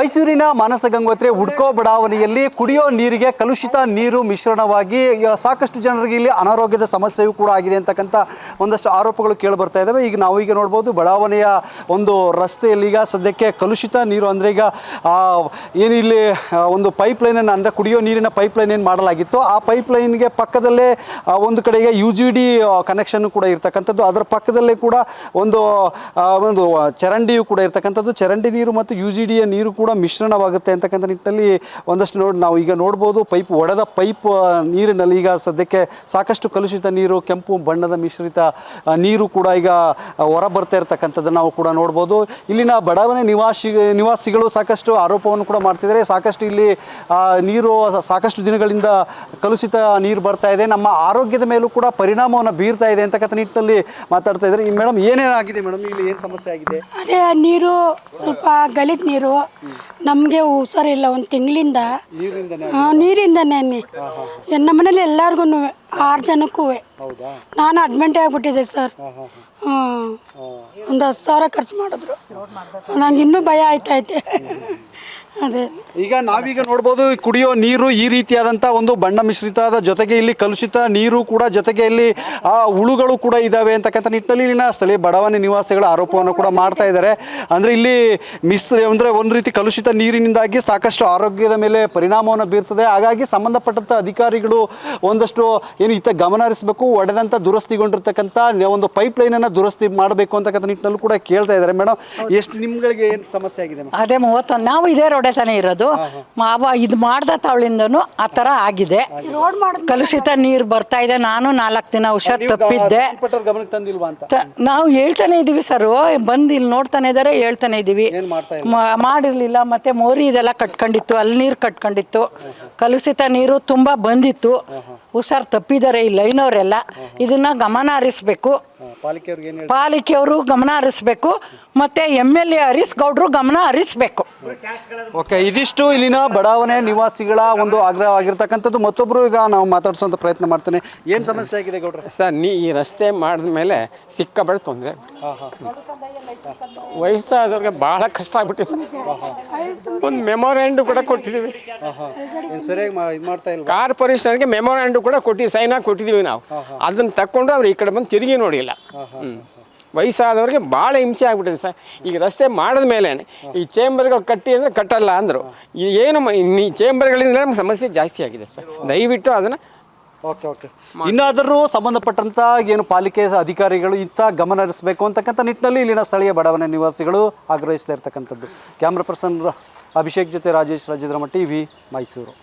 ಮೈಸೂರಿನ ಮಾನಸ ಗಂಗೋತ್ರಿ ಹುಡ್ಕೋ ಬಡಾವಣೆಯಲ್ಲಿ ಕುಡಿಯೋ ನೀರಿಗೆ ಕಲುಷಿತ ನೀರು ಮಿಶ್ರಣವಾಗಿ ಸಾಕಷ್ಟು ಜನರಿಗೆ ಇಲ್ಲಿ ಅನಾರೋಗ್ಯದ ಸಮಸ್ಯೆಯೂ ಕೂಡ ಆಗಿದೆ ಅಂತಕ್ಕಂಥ ಒಂದಷ್ಟು ಆರೋಪಗಳು ಕೇಳಿ ಬರ್ತಾ ಇದ್ದಾವೆ. ಈಗ ನಾವು ನೋಡ್ಬೋದು ಬಡಾವಣೆಯ ಒಂದು ರಸ್ತೆಯಲ್ಲಿ ಈಗ ಸದ್ಯಕ್ಕೆ ಕಲುಷಿತ ನೀರು ಅಂದರೆ ಈಗ ಏನು ಇಲ್ಲಿ ಒಂದು ಪೈಪ್ಲೈನನ್ನು ಅಂದರೆ ಕುಡಿಯೋ ನೀರಿನ ಪೈಪ್ಲೈನ್ ಏನು ಮಾಡಲಾಗಿತ್ತು ಆ ಪೈಪ್ಲೈನ್ಗೆ ಪಕ್ಕದಲ್ಲೇ ಒಂದು ಕಡೆಗೆ UGD ಕನೆಕ್ಷನ್ ಕೂಡ ಇರ್ತಕ್ಕಂಥದ್ದು. ಅದರ ಪಕ್ಕದಲ್ಲೇ ಕೂಡ ಒಂದು ಚರಂಡಿಯು ಕೂಡ ಇರ್ತಕ್ಕಂಥದ್ದು. ಚರಂಡಿ ನೀರು ಮತ್ತು UGDಯ ನೀರು ಕೂಡ ಮಿಶ್ರಣವಾಗುತ್ತೆ ಅಂತಕ್ಕಂಥ ನಿಟ್ಟಿನಲ್ಲಿ ಒಂದಷ್ಟು ನಾವು ಈಗ ನೋಡ್ಬೋದು. ಒಡೆದ ಪೈಪ್ ನೀರಿನಲ್ಲಿ ಈಗ ಸದ್ಯಕ್ಕೆ ಸಾಕಷ್ಟು ಕಲುಷಿತ ನೀರು, ಕೆಂಪು ಬಣ್ಣದ ಮಿಶ್ರಿತ ನೀರು ಕೂಡ ಈಗ ಹೊರ ಬರ್ತಾ ಇರ್ತಕ್ಕಂಥದ್ದನ್ನು ನಾವು ಕೂಡ ನೋಡ್ಬೋದು. ಇಲ್ಲಿನ ಬಡಾವಣೆ ನಿವಾಸಿಗಳು ಸಾಕಷ್ಟು ಆರೋಪವನ್ನು ಕೂಡ ಮಾಡ್ತಿದ್ದಾರೆ. ಸಾಕಷ್ಟು ಇಲ್ಲಿ ನೀರು ಸಾಕಷ್ಟು ದಿನಗಳಿಂದ ಕಲುಷಿತ ನೀರು ಬರ್ತಾ ಇದೆ, ನಮ್ಮ ಆರೋಗ್ಯದ ಮೇಲೂ ಕೂಡ ಪರಿಣಾಮವನ್ನು ಬೀರ್ತಾ ಇದೆ ಅಂತಕ್ಕಂಥ ನಿಟ್ಟಿನಲ್ಲಿ ಮಾತಾಡ್ತಾ ಇದ್ದಾರೆ. ಈ ಮೇಡಮ್ ಏನೇನಾಗಿದೆ ಮೇಡಮ್, ಇಲ್ಲಿ ಏನು ಸಮಸ್ಯೆ ಆಗಿದೆ? ಅದೇ ನೀರು ಸ್ವಲ್ಪ ಗಲೀಜ್ ನೀರು, ನಮಗೆ ಹುಷಾರಿಲ್ಲ ಒಂದು ತಿಂಗಳಿಂದ ನೀರಿಂದನೇ. ನಮ್ಮ ಮನೇಲಿ ಎಲ್ಲರಿಗೂ 6 ಜನಕ್ಕೂ ನಾನು ಅಡ್ಮಿಂಟ್ ಆಗಿಬಿಟ್ಟಿದ್ದೆ ಸರ್. ಒಂದು 10,000 ಖರ್ಚು ಮಾಡಿದ್ರು. ನಂಗೆ ಇನ್ನೂ ಭಯ ಆಯ್ತೈತೆ. ಅದೇ ಈಗ ನಾವೀಗ ನೋಡ್ಬೋದು ಕುಡಿಯೋ ನೀರು ಈ ರೀತಿಯಾದಂಥ ಒಂದು ಬಣ್ಣ ಮಿಶ್ರಿತದ ಜೊತೆಗೆ ಇಲ್ಲಿ ಕಲುಷಿತ ನೀರು ಕೂಡ, ಜೊತೆಗೆ ಇಲ್ಲಿ ಹುಳುಗಳು ಕೂಡ ಇದ್ದಾವೆ ಅಂತಕ್ಕಂಥ ನಿಟ್ಟಿನಲ್ಲಿ ಇಲ್ಲಿನ ಸ್ಥಳೀಯ ಬಡಾವಣೆ ನಿವಾಸಿಗಳ ಆರೋಪವನ್ನು ಕೂಡ ಮಾಡ್ತಾ ಇದ್ದಾರೆ. ಅಂದರೆ ಇಲ್ಲಿ ಅಂದರೆ ಒಂದು ರೀತಿ ಕಲುಷಿತ ನೀರಿನಿಂದಾಗಿ ಸಾಕಷ್ಟು ಆರೋಗ್ಯದ ಮೇಲೆ ಪರಿಣಾಮವನ್ನು ಬೀರ್ತದೆ. ಹಾಗಾಗಿ ಸಂಬಂಧಪಟ್ಟಂಥ ಅಧಿಕಾರಿಗಳು ಒಂದಷ್ಟು ಏನು ಇತ್ತ ಗಮನ ಹರಿಸಬೇಕು, ಒಡೆದಂಥ ದುರಸ್ತಿಗೊಂಡಿರ್ತಕ್ಕಂಥ ಒಂದು ಪೈಪ್ಲೈನನ್ನು ದುರಸ್ತಿ ಮಾಡಬೇಕು ಅಂತಕ್ಕಂಥ ನಿಟ್ಟಿನಲ್ಲೂ ಕೂಡ ಕೇಳ್ತಾ ಇದ್ದಾರೆ. ಮೇಡಮ್, ಎಷ್ಟು ನಿಮ್ಗಳಿಗೆ ಏನು ಸಮಸ್ಯೆ ಆಗಿದೆ? ಅದೇ 31 ನಾವು ಇದೇ ರೋಡೆ ತಾನೇ ಇರೋದು. ಇದು ಮಾಡ್ದ ತಾವಳಿಂದನು ಆ ಥರ ಆಗಿದೆ. ಕಲುಷಿತ ನೀರು ಬರ್ತಾ ಇದೆ. ನಾನು 4 ದಿನ ಹುಷಾರ್ ತಪ್ಪಿದ್ದೆ. ನಾವು ಹೇಳ್ತಾನೆ ಇದೀವಿ ಸರ್, ಬಂದು ಇಲ್ಲಿ ನೋಡ್ತಾನೆ ಇದ್ದಾರೆ, ಹೇಳ್ತಾನೆ ಇದೀವಿ. ಮಾಡಿರ್ಲಿಲ್ಲ. ಮತ್ತೆ ಮೋರಿ ಇದೆಲ್ಲ ಕಟ್ಕೊಂಡಿತ್ತು, ಅಲ್ಲಿ ನೀರು ಕಟ್ಕೊಂಡಿತ್ತು, ಕಲುಷಿತ ನೀರು ತುಂಬಾ ಬಂದಿತ್ತು. ಹುಷಾರ್ ತಪ್ಪಿದ್ದಾರೆ ಈ ಲೈನವರೆಲ್ಲ. ಇದನ್ನ ಗಮನ ಹರಿಸ್ಬೇಕು, ಪಾಲಿಕೆಯವರು ಗಮನ ಹರಿಸ್ಬೇಕು, ಮತ್ತೆ MLA ಹರೀಶ್ ಗೌಡ್ರು ಗಮನ ಹರಿಸ್ಬೇಕು. ಓಕೆ, ಇದಿಷ್ಟು ಇಲ್ಲಿನ ಬಡಾವಣೆ ನಿವಾಸಿಗಳ ಒಂದು ಆಗ್ರಹವಾಗಿರ್ತಕ್ಕಂಥದ್ದು. ಮತ್ತೊಬ್ಬರು ಈಗ ನಾವು ಮಾತಾಡ್ಸೋಂಥ ಪ್ರಯತ್ನ ಮಾಡ್ತೇನೆ. ಏನು ಸಮಸ್ಯೆ ಆಗಿದೆ ಗೌಡ್ರೆ? ಸರ್, ಈ ರಸ್ತೆ ಮಾಡಿದ ಮೇಲೆ ಸಿಕ್ಕಾಬಳೆ ತೊಂದರೆ. ವಯಸ್ಸಾದವ್ರಿಗೆ ಭಾಳ ಕಷ್ಟ ಆಗ್ಬಿಟ್ಟಿದೆ. ಒಂದು ಮೆಮೊರಾಂಡು ಕೂಡ ಕೊಟ್ಟಿದ್ದೀವಿ. ಕಾರ್ಪೊರೇಷನ್ಗೆ ಮೆಮೊರಾಂಡು ಕೂಡ ಸೈನ್ ಹಾಕಿ ಕೊಟ್ಟಿದ್ದೀವಿ ನಾವು. ಅದನ್ನು ತಕ್ಕೊಂಡು ಅವ್ರು ಈ ಕಡೆ ಬಂದು ತಿರುಗಿ ನೋಡಿಲ್ಲ. ವಯಸ್ಸಾದವ್ರಿಗೆ ಭಾಳ ಹಿಂಸೆ ಆಗ್ಬಿಟ್ಟಿದೆ ಸರ್. ಈಗ ರಸ್ತೆ ಮಾಡಿದ ಮೇಲೆ ಈ ಚೇಂಬರ್ಗಳು ಕಟ್ಟಿ ಅಂದರೆ ಕಟ್ಟಲ್ಲ ಅಂದರು. ಏನು ಈ ಚೇಂಬರ್ಗಳಿಂದ ನಮ್ಗೆ ಸಮಸ್ಯೆ ಜಾಸ್ತಿ ಆಗಿದೆ ಸರ್. ದಯವಿಟ್ಟು ಅದನ್ನು ಓಕೆ ಇನ್ನಾದರೂ ಸಂಬಂಧಪಟ್ಟಂಥ ಏನು ಪಾಲಿಕೆ ಅಧಿಕಾರಿಗಳು ಇಂಥ ಗಮನ ಹರಿಸಬೇಕು ಅಂತಕ್ಕಂಥ ನಿಟ್ಟಿನಲ್ಲಿ ಇಲ್ಲಿನ ಸ್ಥಳೀಯ ಬಡಾವಣೆ ನಿವಾಸಿಗಳು ಆಗ್ರಹಿಸ್ತಾ ಇರ್ತಕ್ಕಂಥದ್ದು. ಕ್ಯಾಮ್ರಾ ಪರ್ಸನ್ ಅಭಿಷೇಕ್ ಜೊತೆ ರಾಜೇಶ್, ರಾಜೇಂದ್ರ ಮಟ್ಟಿ, TV, ಮೈಸೂರು.